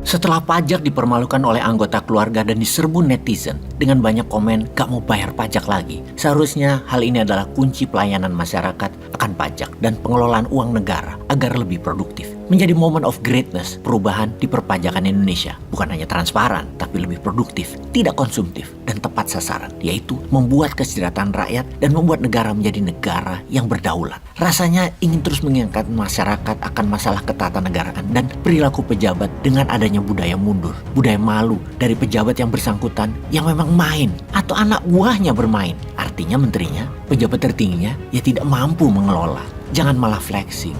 Setelah pajak dipermalukan oleh anggota keluarga dan diserbu netizen dengan banyak komen gak mau bayar pajak lagi, seharusnya hal ini adalah kunci pelayanan masyarakat akan pajak dan pengelolaan uang negara agar lebih produktif. Menjadi moment of greatness perubahan di perpajakan Indonesia. Bukan hanya transparan, tapi lebih produktif, tidak konsumtif, dan tepat sasaran. Yaitu membuat kesejahteraan rakyat dan membuat negara menjadi negara yang berdaulat. Rasanya ingin terus mengingatkan masyarakat akan masalah ketatanegaraan dan perilaku pejabat dengan adanya budaya mundur, budaya malu dari pejabat yang bersangkutan yang memang main atau anak buahnya bermain. Artinya menterinya, pejabat tertingginya, ya tidak mampu mengelola. Jangan malah flexing.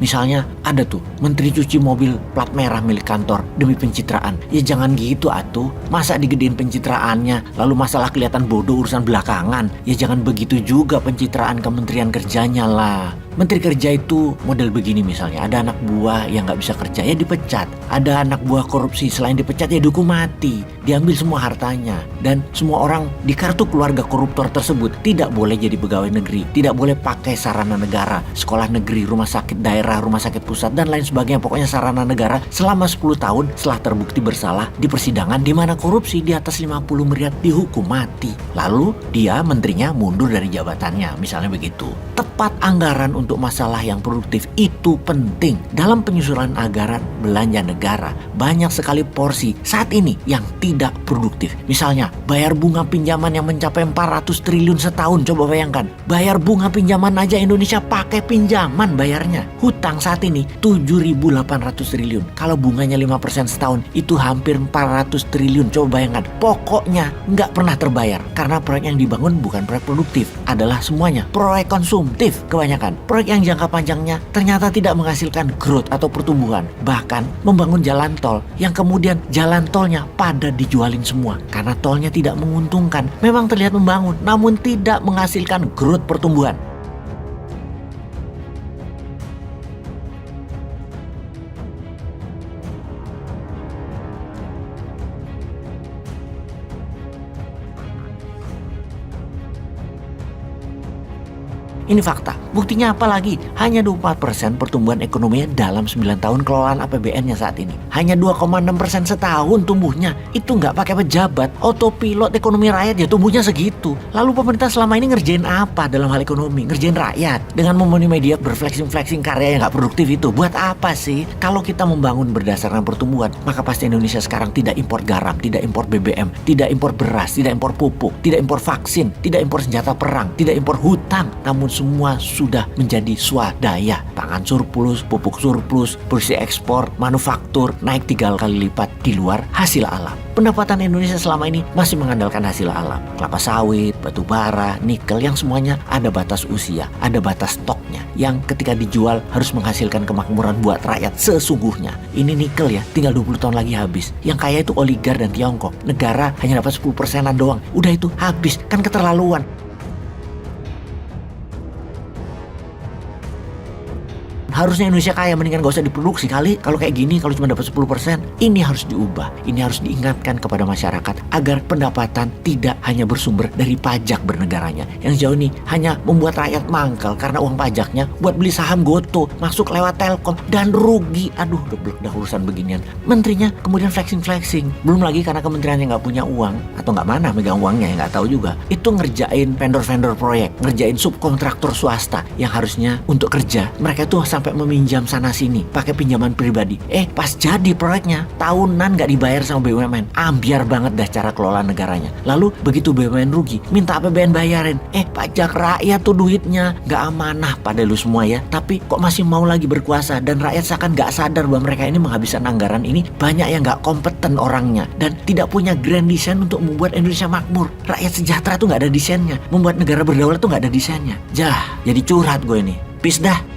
Misalnya ada tuh menteri cuci mobil plat merah milik kantor demi pencitraan. Ya jangan gitu atuh. Masa digedein pencitraannya lalu masalah kelihatan bodoh urusan belakangan. Ya jangan begitu juga pencitraan kementerian kerjanya lah. Menteri kerja itu model begini misalnya. Ada anak buah yang gak bisa kerja ya dipecat. Ada anak buah korupsi selain dipecat ya dihukum mati. Diambil semua hartanya. Dan semua orang di kartu keluarga koruptor tersebut tidak boleh jadi pegawai negeri. Tidak boleh pakai sarana negara. Sekolah negeri, rumah sakit daerah, rumah sakit pusat dan lain sebagainya. Pokoknya sarana negara selama 10 tahun setelah terbukti bersalah di persidangan di mana korupsi di atas 50 miliar dihukum mati. Lalu dia menterinya mundur dari jabatannya. Misalnya begitu. Tepat anggaran untuk masalah yang produktif itu penting. Dalam penyusunan anggaran belanja negara, banyak sekali porsi saat ini yang tidak produktif. Misalnya, bayar bunga pinjaman yang mencapai 400 triliun setahun. Coba bayangkan, bayar bunga pinjaman aja Indonesia pakai pinjaman bayarnya. Hutang saat ini 7.800 triliun. Kalau bunganya 5% setahun, itu hampir 400 triliun. Coba bayangkan, pokoknya nggak pernah terbayar. Karena proyek yang dibangun bukan proyek produktif, adalah semuanya proyek konsumtif kebanyakan. Proyek yang jangka panjangnya ternyata tidak menghasilkan growth atau pertumbuhan. Bahkan membangun jalan tol yang kemudian jalan tolnya pada dijualin semua karena tolnya tidak menguntungkan. Memang terlihat membangun namun tidak menghasilkan growth pertumbuhan. Ini fakta. Buktinya apa lagi? Hanya 24% pertumbuhan ekonominya dalam 9 tahun kelolaan APBN-nya saat ini. Hanya 2,6% setahun tumbuhnya. Itu nggak pakai pejabat. Autopilot ekonomi rakyat ya tumbuhnya segitu. Lalu pemerintah selama ini ngerjain apa dalam hal ekonomi? Ngerjain rakyat. Dengan memenuhi media berflexing-flexing karya yang nggak produktif itu. Buat apa sih? Kalau kita membangun berdasarkan pertumbuhan, maka pasti Indonesia sekarang tidak impor garam, tidak impor BBM, tidak impor beras, tidak impor pupuk, tidak impor vaksin, tidak impor senjata perang, tidak impor hutang. Namun semua sudah menjadi swadaya. Pangan surplus, pupuk surplus, produksi ekspor, manufaktur naik 3 kali lipat di luar hasil alam. Pendapatan Indonesia selama ini masih mengandalkan hasil alam. Kelapa sawit, batu bara, nikel yang semuanya ada batas usia, ada batas stoknya. Yang ketika dijual harus menghasilkan kemakmuran buat rakyat sesungguhnya. Ini nikel ya, tinggal 20 tahun lagi habis. Yang kaya itu oligar dan Tiongkok. Negara hanya dapat 10%-an doang. Udah itu habis, kan keterlaluan. Harusnya Indonesia kaya, mendingan gak usah diproduksi kali. Kalau kayak gini, kalau cuma dapat 10%, ini harus diubah. Ini harus diingatkan kepada masyarakat agar pendapatan tidak hanya bersumber dari pajak bernegaranya. Yang jauh ini hanya membuat rakyat mangkal karena uang pajaknya buat beli saham Goto, masuk lewat Telkom, dan rugi. Aduh, geblek dah urusan beginian. Menterinya kemudian flexing-flexing. Belum lagi karena kementeriannya gak punya uang, atau gak mana megang uangnya, yang gak tahu juga. Itu ngerjain vendor-vendor proyek, ngerjain subkontraktor swasta yang harusnya untuk kerja. Mereka tuh sampai meminjam sana sini pakai pinjaman pribadi. Pas jadi proyeknya tahunan gak dibayar sama BUMN. Ambiar banget dah cara kelola negaranya. Lalu begitu BUMN rugi, minta APBN bayarin. Pajak rakyat tuh duitnya gak amanah pada lu semua ya. Tapi kok masih mau lagi berkuasa dan rakyat seakan gak sadar bahwa mereka ini menghabiskan anggaran ini. Banyak yang gak kompeten orangnya dan tidak punya grand design untuk membuat Indonesia makmur. Rakyat sejahtera tuh gak ada desainnya. Membuat negara berdaulat tuh gak ada desainnya. Jadi curhat gue ini. Peace dah.